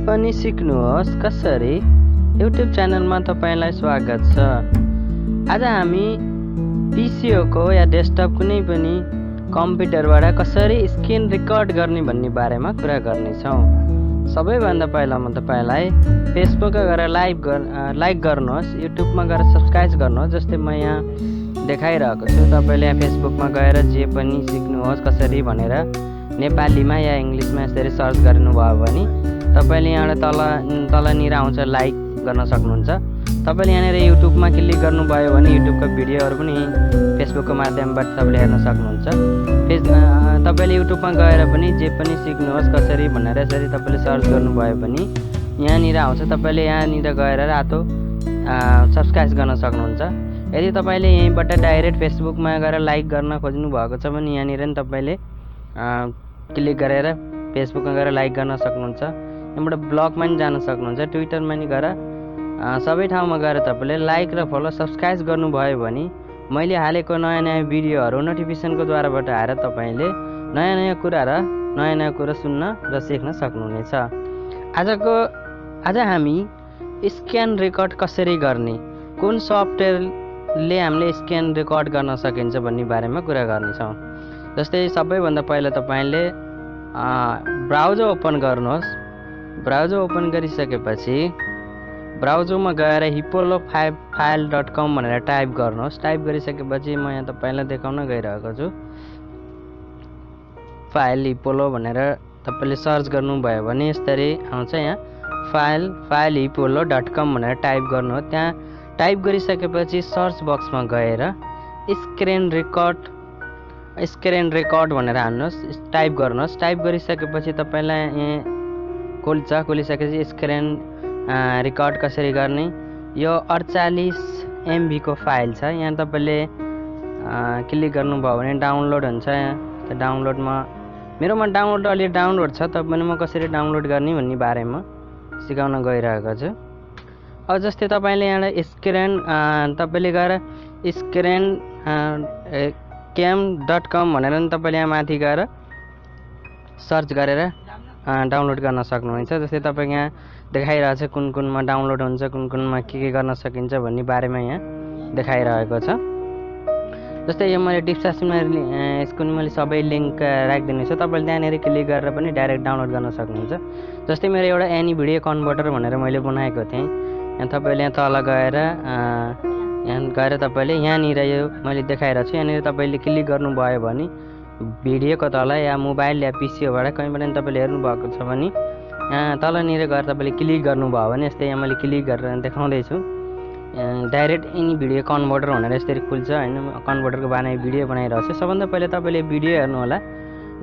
पनि सिक्नुहोस् कसरी युट्युब च्यानलमा तपाईलाई स्वागत छ। आज हामी पिसिओको या डेस्कटप कुनै पनि कम्प्युटरबाट कसरी स्क्रिन रेकर्ड गर्ने भन्ने बारेमा कुरा गर्नेछौँ। सबैभन्दा पहिला म तपाईलाई फेसबुकमा गएर लाइक गर्नुहोस्, युट्युबमा गएर सब्स्क्राइब गर्नुहोस्। जस्तै म यहाँ देखाइरहेको छु, तपाईले यहाँ फेसबुकमा गएर जे पनि सिक्नुहोस् कसरी भनेर नेपालीमा या इङ्ग्लिसमा यसरी सर्च गर्नुभयो भने तपाईले यहाँ तलनिर आउँछ लाइक गर्न सक्नुहुन्छ। तपाईले यहाँनिर युट्युबमा क्लिक गर्नुभयो भने युट्युबको भिडियोहरू पनि फेसबुकको माध्यमबाट तपाईले हेर्न सक्नुहुन्छ। तपाईले युट्युबमा गएर पनि जे पनि सिक्नुहोस् कसरी भनेर यसरी तपाईले सर्च गर्नुभयो भने यहाँनिर आउँछ। तपाईले यहाँनिर गएर रातो सब्स्क्राइब गर्न सक्नुहुन्छ। यदि तपाईले यहीँबाट डाइरेक्ट फेसबुकमा गएर लाइक गर्न खोज्नु भएको छ भने यहाँनिर नि तपाईले क्लिक गरेर फेसबुकमा गएर लाइक गर्न सक्नुहुन्छ। यहाँबाट ब्लगमा नि जान सक्नुहुन्छ, ट्विटरमा नि गएर सबै ठाउँमा गएर तपाईले लाइक र फलो सब्स्क्राइब गर्नुभयो भने मैले हालेको नयाँ नयाँ भिडियोहरू नोटिफिकेसनको द्वाराबाट आएर तपाईले नयाँ नयाँ कुरा सुन्न र सिक्न सक्नुहुनेछ। आज हामी स्क्यान रेकर्ड कसरी गर्ने, कुन सफ्टवेयरले हामीले स्क्यान रेकर्ड गर्न सकिन्छ भन्ने बारेमा कुरा गर्नेछौँ। जस्तै सबैभन्दा पहिला तपाईले ब्राउजर ओपन गर्नुहोस्। ब्राउजर ओपन गरिसकेपछि ब्राउजरमा गएर hippolo5file.com भनेर टाइप गर्नुहोस्। टाइप गरिसकेपछि म यहाँ तपाईलाई देखाउन गइरहेको छु। फाइल हिप्पोलो भनेर तपाईले सर्च गर्नुभयो भने यसरी आउँछ। यहाँ फाइल hippolo.com भनेर टाइप गर्नुहोस्। त्यहाँ टाइप गरिसकेपछि सर्च बक्समा गएर स्क्रिन रेकर्ड भनेर हान्नुहोस्, टाइप गर्नुहोस्। टाइप गरिसकेपछि तपाईलाई यहाँ खोलिसकेपछि स्क्रिन रेकर्ड कसरी गर्ने, यो 48 MB को फाइल छ। यहाँ तपाईले क्लिक गर्नुभयो भने डाउनलोड हुन्छ। यहाँ डाउनलोडमा मेरोमा डाउनलोड अलरेडी डाउनलोड छ, तपाईले म कसरी डाउनलोड गर्ने भन्ने बारेमा सिकाउन गइरहेको छु। अब जस्तै तपाईले यहाँ स्क्रिन तपाईले गएर स्क्रिन cam.com भनेर नि तपाईले यहाँ माथि गएर सर्च गरेर डाउनलोड गर्न सक्नुहुन्छ। जस्तै तपाईको यहाँ देखाइरहेको छ कुनमा डाउनलोड हुन्छ, कुनमा के गर्न सकिन्छ भन्ने बारेमा यहाँ देखाइरहेको छ। जस्तै यो मैले डिस्क्रिप्सनमा यसको मैले सबै लिङ्क राखिदिनु छु, तपाईँले त्यहाँनिर क्लिक गरेर पनि डाइरेक्ट डाउनलोड गर्न सक्नुहुन्छ। जस्तै मेरो एउटा एनी भिडियो कन्भर्टर भनेर मैले बनाएको थिएँ। यहाँ तपाईँले यहाँ तल गएर तपाईँले यहाँनिर यो मैले देखाइरहेको छु, यहाँनिर तपाईँले क्लिक गर्नुभयो भने भिडियोको तल या मोबाइल या पिसिओबाट कहीँबाट तपाईँले हेर्नुभएको छ भने यहाँ तलनिर गएर तपाईँले क्लिक गर्नुभयो भने यस्तै यहाँ मैले क्लिक गरेर देखाउँदैछु। डाइरेक्ट एनी भिडियो कन्भर्टर भनेर यसरी खुल्छ होइन। कन्भर्टरको बारेमा भिडियो बनाइरहेको छु। सबभन्दा पहिला तपाईँले भिडियो हेर्नु होला।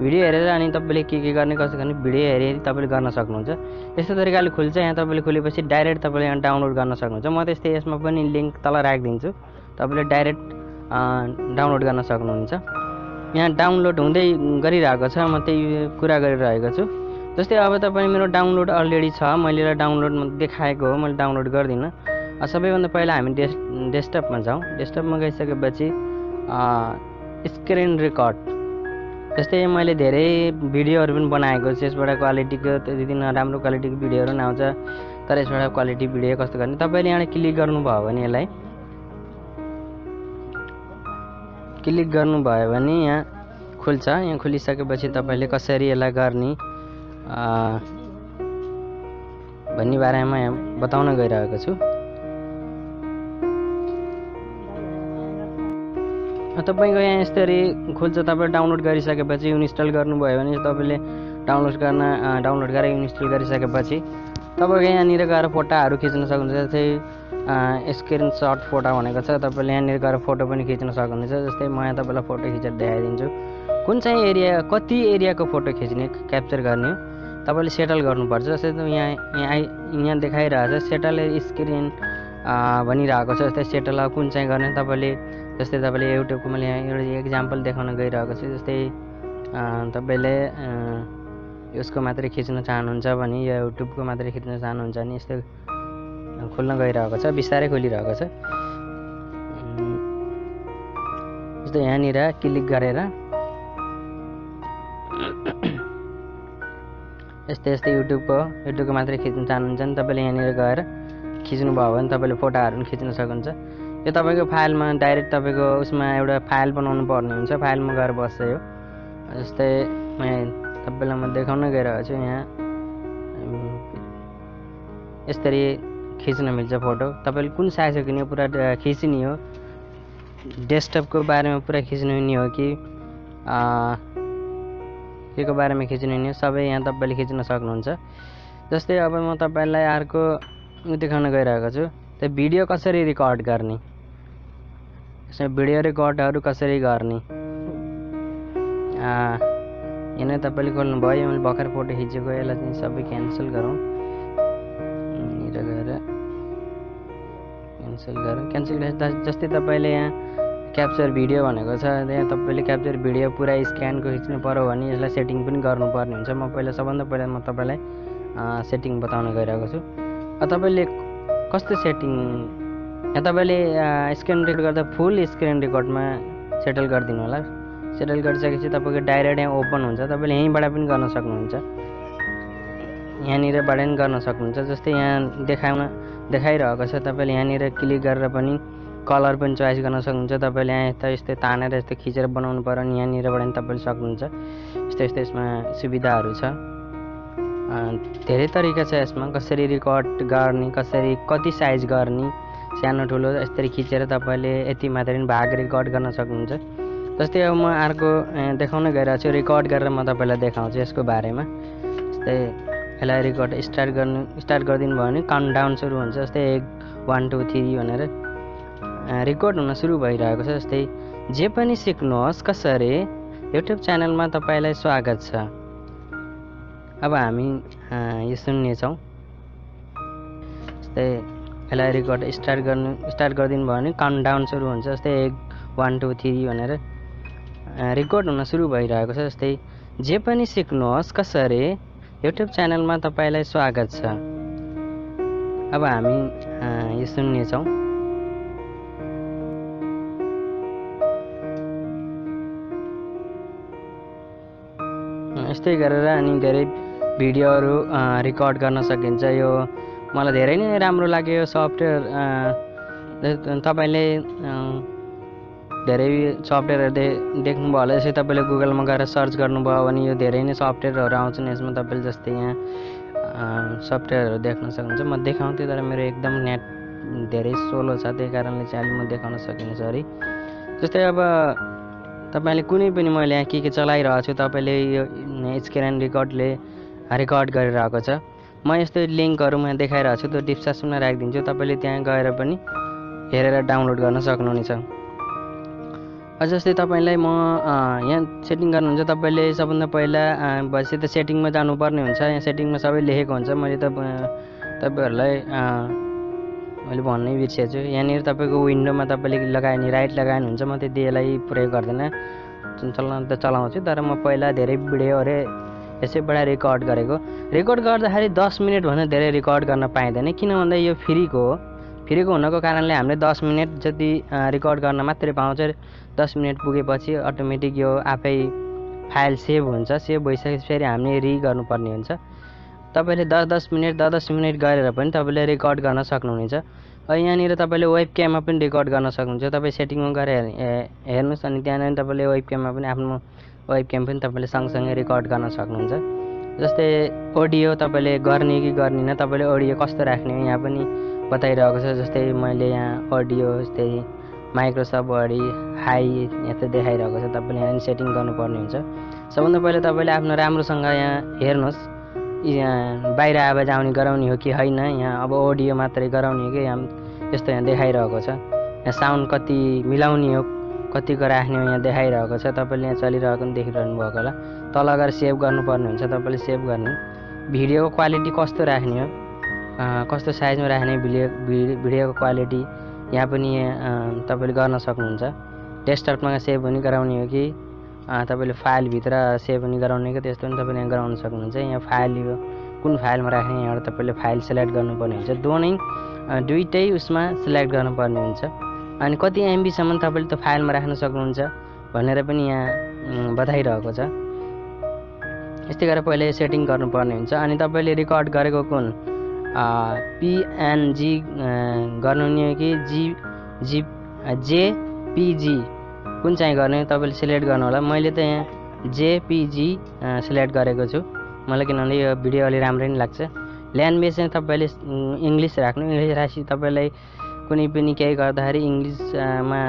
भिडियो हेरेर अनि तपाईँले के गर्ने कसो गर्ने भिडियो हेरी तपाईँले गर्न सक्नुहुन्छ। यस्तो तरिकाले खुल्छ। यहाँ तपाईँले खुलेपछि डाइरेक्ट तपाईँले यहाँ डाउनलोड गर्न सक्नुहुन्छ। म त्यस्तै यसमा पनि लिङ्क तल राखिदिन्छु, तपाईँले डाइरेक्ट डाउनलोड गर्न सक्नुहुन्छ। यहाँ डाउनलोड हुँदै गरिरहेको छ, म त्यही कुरा गरिरहेको छु। जस्तै अब तपाईँ मेरो डाउनलोड अलरेडी छ, मैले डाउनलोड देखाएको हो, मैले डाउनलोड गर्दिनँ। सबैभन्दा पहिला हामी डेस्कटपमा जाउँ। डेस्कटपमा गइसकेपछि स्क्रिन रेकर्ड, जस्तै मैले धेरै भिडियोहरू पनि बनाएको छु। यसबाट क्वालिटीको त्यति नराम्रो क्वालिटीको भिडियोहरू पनि आउँछ, तर यसबाट क्वालिटी भिडियो कस्तो गर्ने तपाईँले यहाँ क्लिक गर्नुभयो भने यसलाई क्लिक गर्नुभयो भने यहाँ खुल्छ। यहाँ खुलिसकेपछि तपाईँले कसरी यसलाई गर्ने भन्ने बारेमा यहाँ बताउन गइरहेको छु। तपाईँको यहाँ यसरी खुल्छ। तपाईँ डाउनलोड गरिसकेपछि इन्स्टल गर्नुभयो भने तपाईँले डाउनलोड गरेर इन्स्टल गरिसकेपछि तपाईँको यहाँनिर गएर फोटाहरू खिच्न सक्नुहुन्छ। जस्तै स्क्रिनसट फोटो भनेको छ, तपाईँले यहाँनिर गएर फोटो पनि खिच्न सक्नुहुन्छ। जस्तै म यहाँ तपाईँलाई फोटो खिचेर देखाइदिन्छु। कुन चाहिँ कति एरियाको फोटो खिच्ने क्याप्चर गर्ने हो तपाईँले सेटल गर्नुपर्छ। जस्तै यहाँ देखाइरहेको छ सेटल स्क्रिन भनिरहेको छ। जस्तै सेटल कुन चाहिँ गर्ने तपाईँले, जस्तै तपाईँले युट्युबको मैले यहाँ एउटा एक्जाम्पल देखाउन गइरहेको छु। जस्तै तपाईँले यसको मात्रै खिच्न चाहनुहुन्छ भने या युट्युबको मात्रै खिच्न चाहनुहुन्छ भने यस्तो खुल्न गइरहेको छ, बिस्तारै खोलिरहेको छ। जस्तै यहाँनिर क्लिक गरेर यस्तै यस्तै युट्युबको मात्रै खिच्न चाहनुहुन्छ भने तपाईँले यहाँनिर गएर खिच्नुभयो भने तपाईँले फोटोहरू पनि खिच्न सक्नुहुन्छ। यो तपाईँको फाइलमा डाइरेक्ट तपाईँको उसमा एउटा फाइल बनाउनु पर्ने हुन्छ, फाइलमा गएर बस्छ यो। जस्तै तपाईँलाई म देखाउन गइरहेको छु। यहाँ यसरी खिच्न मिल्छ फोटो। तपाईँले कुन साइजको किन्यो पुरा खिच्ने हो, डेस्कटपको बारेमा पुरा खिच्नु नि हो कि के को बारेमा खिच्नु नि हो, सबै यहाँ तपाईँले खिच्न सक्नुहुन्छ। जस्तै अब म तपाईँलाई अर्को देखाउन गइरहेको छु, त्यो भिडियो कसरी रेकर्ड गर्ने, यसमा भिडियो रेकर्डहरू कसरी गर्ने। यहाँ तपाईँले खोल्नुभयो, मैले भर्खर फोटो खिचेको, यसलाई चाहिँ सबै क्यान्सल गरौँ। गएर क्यान्सल गरेर जस्तै तपाईँले यहाँ क्याप्चर भिडियो भनेको छ, यहाँ तपाईँले क्याप्चर भिडियो पुरा स्क्यानको खिच्नु पऱ्यो भने यसलाई सेटिङ पनि गर्नुपर्ने हुन्छ। म सबभन्दा पहिला म तपाईँलाई सेटिङ बताउन गइरहेको छु। तपाईँले कस्तो सेटिङ, यहाँ तपाईँले स्क्रिन रेकर्ड गर्दा फुल स्क्रिन रेकर्डमा सेटल गरिदिनु होला। सेटल गरिसकेपछि तपाईँको डाइरेक्ट यहाँ ओपन हुन्छ, तपाईँले यहीँबाट पनि गर्न सक्नुहुन्छ, यहाँनिरबाट पनि गर्न सक्नुहुन्छ। जस्तै यहाँ देखाइरहेको छ, तपाईँले यहाँनिर क्लिक गरेर पनि कलर पनि चोइस गर्न सक्नुहुन्छ। तपाईँले यहाँ यस्तै तानेर यस्तो खिचेर बनाउनु पर्यो भने यहाँनिरबाट पनि तपाईँले सक्नुहुन्छ। यस्तो यसमा सुविधाहरू छ, धेरै तरिका छ यसमा, कसरी रेकर्ड गर्ने, कसरी कति साइज गर्ने, सानो ठुलो यसरी खिचेर तपाईँले यति मात्रै भाग रेकर्ड गर्न सक्नुहुन्छ। जस्तै अब म अर्को देखाउन गइरहेको छु, रेकर्ड गरेर म तपाईँलाई देखाउँछु यसको बारेमा। जस्तै यसलाई रेकर्ड स्टार्ट गरिदिनु भयो भने काउन्टडाउन सुरु हुन्छ। जस्तै 1 2 3 भनेर रेकर्ड हुन सुरु भइरहेको छ। जस्तै जे पनि सिक्नुहोस् कसरी युट्युब च्यानलमा तपाईँलाई स्वागत छ। अब हामी यो सुन्नेछौँ। जस्तै यसलाई रेकर्ड स्टार्ट गरिदिनु भयो भने काउन्टडाउन सुरु हुन्छ। जस्तै 1 2 3 भनेर रेकर्ड हुन सुरु भइरहेको छ। जस्तै जे पनि सिक्नुहोस् कसरी युट्युब च्यानलमा तपाईँलाई स्वागत छ। अब हामी यो सुन्नेछौँ। यस्तै गरेर अनि धेरै भिडियोहरू रेकर्ड गर्न सकिन्छ। यो मलाई धेरै नै राम्रो लाग्यो यो सफ्टवेयर। तपाईँले धेरै सफ्टवेयरहरू देख्नुभयो होला, जस्तै तपाईँले गुगलमा गएर सर्च गर्नुभयो भने यो धेरै नै सफ्टवेयरहरू आउँछन् यसमा। तपाईँले जस्तै यहाँ सफ्टवेयरहरू देख्न सक्नुहुन्छ। म देखाउँथेँ तर मेरो एकदम नेट धेरै स्लो छ, त्यही कारणले चाहिँ अहिले म देखाउन सकिनँ, सरी। जस्तै अब तपाईँले कुनै पनि मैले यहाँ के चलाइरहेको छु, तपाईँले यो स्क्रिन रेकर्डले रेकर्ड गरिरहेको छ। म यस्तो लिङ्कहरू म देखाइरहेको छु, त्यो डिस्क्रिप्सनमा राखिदिन्छु, तपाईँले त्यहाँ गएर पनि हेरेर डाउनलोड गर्न सक्नुहुनेछ। जस्तै तपाईँलाई म यहाँ सेटिङ गर्नुहुन्छ, तपाईँले सबभन्दा पहिला भएपछि त सेटिङमा जानुपर्ने हुन्छ। यहाँ सेटिङमा सबै लेखेको हुन्छ, मैले तपाईँहरूलाई मैले भन्नै बिर्सेको छु। यहाँनिर तपाईँको विन्डोमा तपाईँले लगाए राइट लगाउनुहुन्छ, म त्यति यसलाई प्रयोग गर्दैन, चलाउँछु। तर म पहिला धेरै भिडियोहरू यसैबाट रेकर्ड गरेको। रेकर्ड गर्दाखेरि 10 मिनटभन्दा धेरै रेकर्ड गर्न पाइँदैन, किन भन्दा यो फ्रीको हो। फ्रीको हुनको कारणले हामीले 10 मिनट जति रेकर्ड गर्न मात्रै पाउँछ। 10 मिनट पुगेपछि अटोमेटिक यो आफै फाइल सेभ हुन्छ। सेभ भइसकेपछि फेरि हामीले गर्नुपर्ने हुन्छ। तपाईँले 10 मिनट गरेर पनि तपाईँले रेकर्ड गर्न सक्नुहुनेछ। यहाँनिर तपाईँले वेब क्याममा पनि रेकर्ड गर्न सक्नुहुन्छ। तपाईँ सेटिङमा गएर हेर्नुहोस्, अनि त्यहाँनिर तपाईँले वेब क्याममा पनि आफ्नो वेब क्याम पनि तपाईँले सँगसँगै रेकर्ड गर्न सक्नुहुन्छ। जस्तै अडियो तपाईँले गर्ने कि गर्दिनँ, तपाईँले अडियो कस्तो राख्ने यहाँ पनि बताइरहेको छ। जस्तै मैले यहाँ अडियो जस्तै माइक्रोसफ्ट वर्ड हाई यहाँ त देखाइरहेको छ, तपाईँले यहाँ सेटिङ गर्नुपर्ने हुन्छ। सबभन्दा पहिला तपाईँले आफ्नो राम्रोसँग यहाँ हेर्नुहोस्, यहाँ बाहिर आवाज आउने गराउने हो कि होइन, यहाँ अब अडियो मात्रै गराउने हो कि यहाँ यस्तो यहाँ देखाइरहेको छ। यहाँ साउन्ड कति मिलाउने हो, कतिको राख्ने हो यहाँ देखाइरहेको छ। तपाईँले यहाँ चलिरहेको पनि देखिरहनु भएको होला। तल गएर सेभ गर्नुपर्ने हुन्छ, तपाईँले सेभ गर्ने। भिडियोको क्वालिटी कस्तो राख्ने हो, कस्तो साइजमा राख्ने भिडियोको क्वालिटी यहाँ पनि तपाईँले गर्न सक्नुहुन्छ। डेस्कटपमा सेभ पनि गराउने हो कि तपाईँले फाइलभित्र सेभ पनि गराउने कि त्यस्तो पनि तपाईँले यहाँ गराउन सक्नुहुन्छ। यहाँ फाइल यो कुन फाइलमा राख्ने, यहाँबाट तपाईँले फाइल सेलेक्ट गर्नुपर्ने हुन्छ। दुइटै उसमा सेलेक्ट गर्नुपर्ने हुन्छ। अनि कति एमबीसम्म तपाईँले त्यो फाइलमा राख्न सक्नुहुन्छ भनेर पनि यहाँ बताइरहेको छ। यस्तै गरेर पहिले सेटिङ गर्नुपर्ने हुन्छ। अनि तपाईँले रेकर्ड गरेको कुन PNG गर्नुहुने हो कि JPG कुन चाहिँ गर्ने तपाईँले सिलेक्ट गर्नु होला। मैले त यहाँ JPG सिलेक्ट गरेको छु, मलाई किनभने यो भिडियो अलि राम्रै नै लाग्छ। ल्याङ्ग्वेज चाहिँ तपाईँले इङ्ग्लिस राख्नु। इङ्ग्लिस राखी तपाईँलाई कुनै पनि केही गर्दाखेरि इङ्ग्लिसमा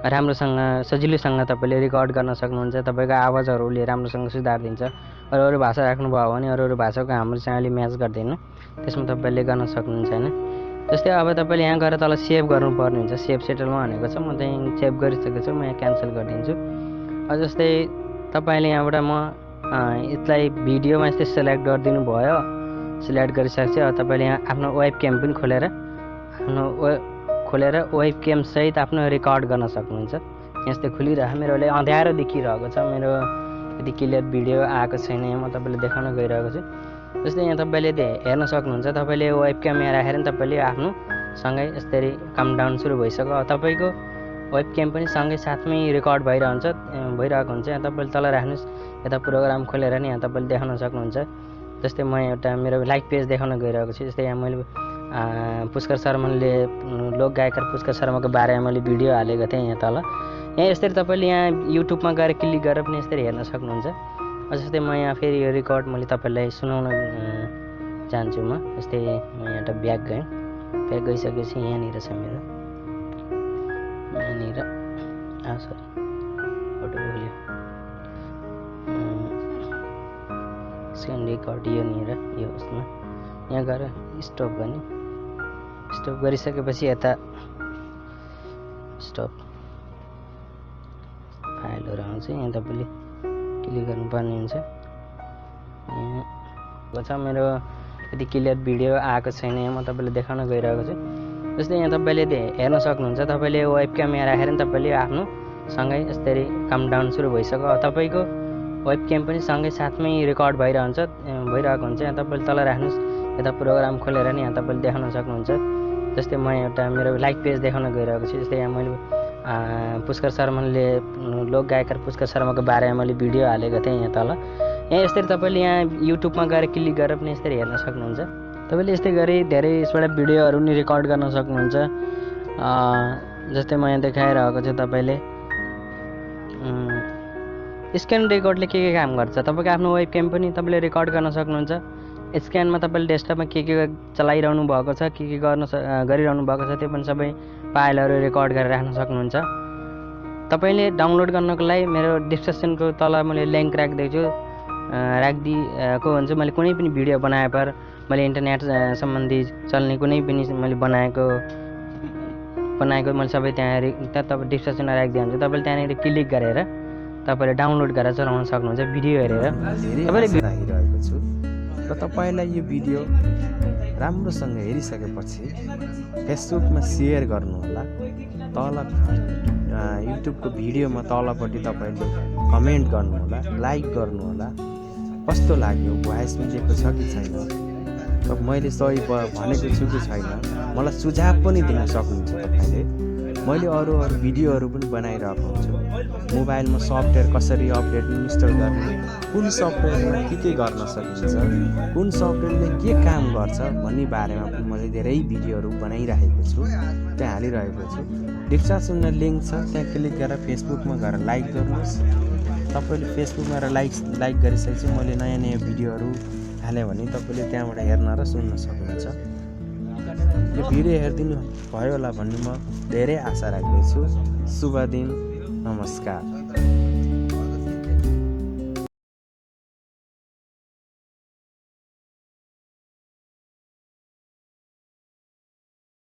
राम्रोसँग सजिलोसँग तपाईँले रेकर्ड गर्न सक्नुहुन्छ। तपाईँको आवाजहरूले राम्रोसँग सुधारिदिन्छ। अरू भाषा राख्नुभयो भने अरू भाषाको हाम्रो चाहिँ अलि म्याच गर्दैन, त्यसमा तपाईँले गर्न सक्नुहुन्छ होइन। जस्तै अब तपाईँले यहाँ गएर तल सेभ गर्नुपर्ने हुन्छ। सेभ सेटलमा भनेको छ, म चाहिँ सेभ गरिसकेको छु, म यहाँ क्यान्सल गरिदिन्छु। जस्तै तपाईँले यहाँबाट म यसलाई भिडियोमा यस्तै सेलेक्ट गरिदिनु भयो। सिलेक्ट गरिसकेपछि अब तपाईँले यहाँ आफ्नो वेब क्याम पनि खोलेर वेब क्याम सहित आफ्नो रेकर्ड गर्न सक्नुहुन्छ। यस्तै खुलिरहेको मेरो अहिले अँध्यारो देखिरहेको छ, मेरो यति क्लियर भिडियो आएको छैन। यहाँ म तपाईँले देखाउन गइरहेको छु। जस्तै यहाँ तपाईँले हेर्न सक्नुहुन्छ। तपाईँले वेब क्याम यहाँ राखेर तपाईँले आफ्नो सँगै यसरी काउन्टडाउन सुरु भइसक्यो। तपाईँको वेब क्याम पनि सँगै साथमै रेकर्ड भइरहेको हुन्छ। यहाँ तपाईँले तल राख्नुहोस्, यता प्रोग्राम खोलेर नि यहाँ तपाईँले देखाउन सक्नुहुन्छ। जस्तै म एउटा मेरो लाइक पेज देखाउन गइरहेको छु। जस्तै यहाँ मैले पुष्कर शर्माले लोक गायक पुष्कर शर्माको बारेमा मैले भिडियो हालेको थिएँ यहाँ तल। यहाँ यसरी तपाईँले यहाँ युट्युबमा गएर क्लिक गरेर पनि यसरी हेर्न सक्नुहुन्छ। जस्तै म यहाँ फेरि यो रेकर्ड मैले तपाईँलाई सुनाउन चाहन्छु। म जस्तै म एउटा ब्याक गइसकेपछि यहाँनिर छ मेरो, यहाँनिर सरी फोटो बोल्यो स्क्रिन रेकर्ड योनिर यो उसमा यहाँ गएर स्टप गर्ने। स्टप गरिसकेपछि यता स्टप फाइलहरू आउँछ, यहाँ तपाईँले क्लिक गर्नुपर्ने हुन्छ। यहाँ छ मेरो यति क्लियर भिडियो आएको छैन, यहाँ म तपाईँले देखाउन गइरहेको छु। जस्तै यहाँ तपाईँले हेर्न सक्नुहुन्छ। तपाईँले वेब क्याम यहाँ राखेर तपाईँले आफ्नो सँगै यसरी काउन्टडाउन सुरु भइसक्यो। तपाईँको वेब क्याम पनि सँगै साथमै रेकर्ड भइरहेको हुन्छ। यहाँ तपाईँले तल राख्नुहोस्, यता प्रोग्राम खोलेर नि यहाँ तपाईँले देखाउन सक्नुहुन्छ। जस्तै म एउटा मेरो लाइक पेज देखाउन गइरहेको छु। जस्तै यहाँ मैले पुष्कर शर्माले लोक गायक पुष्कर शर्माको बारेमा मैले भिडियो हालेको थिएँ यहाँ तल। यहाँ यसरी तपाईँले यहाँ युट्युबमा गएर क्लिक गरेर पनि यसरी हेर्न सक्नुहुन्छ। तपाईँले यस्तै गरी धेरै यसबाट भिडियोहरू नि रेकर्ड गर्न सक्नुहुन्छ। जस्तै म यहाँ देखाइरहेको छु। तपाईँले स्क्यान रेकर्डले के काम गर्छ, तपाईँको आफ्नो वेब क्याम पनि तपाईँले रेकर्ड गर्न सक्नुहुन्छ। स्क्यानमा तपाईँले डेस्कटपमा के चलाइरहनु भएको छ, के गरिरहनु भएको छ, त्यो पनि सबै फाइलहरू रेकर्ड गरेर राख्न सक्नुहुन्छ। तपाईँले डाउनलोड गर्नको लागि मेरो डिस्क्रिप्सनको तल मैले लिङ्क राखिदिएको हुन्छ। मैले कुनै पनि भिडियो बनाए पर मैले इन्टरनेट सम्बन्धी चल्ने कुनै पनि मैले बनाएको मैले सबै त्यहाँ तपाईँ डिस्क्रिप्सनमा राखिदिएको हुन्छ। तपाईँले त्यहाँनिर क्लिक गरेर तपाईँले डाउनलोड गरेर चलाउन सक्नुहुन्छ भिडियो हेरेर। तपाईँले राखिरहेको छु र तपाईँलाई यो भिडियो राम्रोसँग हेरिसकेपछि फेसबुकमा सेयर गर्नुहोला। तल युट्युबको भिडियोमा तलपट्टि तपाईँले कमेन्ट गर्नुहोला, लाइक गर्नुहोला। कस्तो लाग्यो, भोइस मिलेको छ कि छैन, मैले सही भनेको छु कि छैन, मलाई सुझाव पनि दिन सक्नुहुन्छ। तपाईँले मैले अरू भिडियोहरू पनि बनाइरहेको हुन्छु। मोबाइलमा सफ्टवेयर कसरी अपडेट इन्स्टल गर्ने, कुन सफ्टवेयरमा के गर्न सकिन्छ, कुन सफ्टवेयरले के काम गर्छ भन्ने बारेमा पनि मैले धेरै भिडियोहरू बनाइरहेको छु, त्यहाँ हालिरहेको छु। डिस्क्रिप्सनमा लिङ्क छ, त्यहाँ क्लिक गरेर फेसबुकमा गएर लाइक गर्नुहोस्। तपाईँले फेसबुकमा लाइक गरिसकेपछि मैले नयाँ भिडियोहरू हालेँ भने तपाईँले त्यहाँबाट हेर्न र सुन्न सक्नुहुन्छ। यो भिडियो हेरिदिनु भयो होला भन्ने म धेरै आशा राख्दैछु। शुभ दिन, नमस्कार।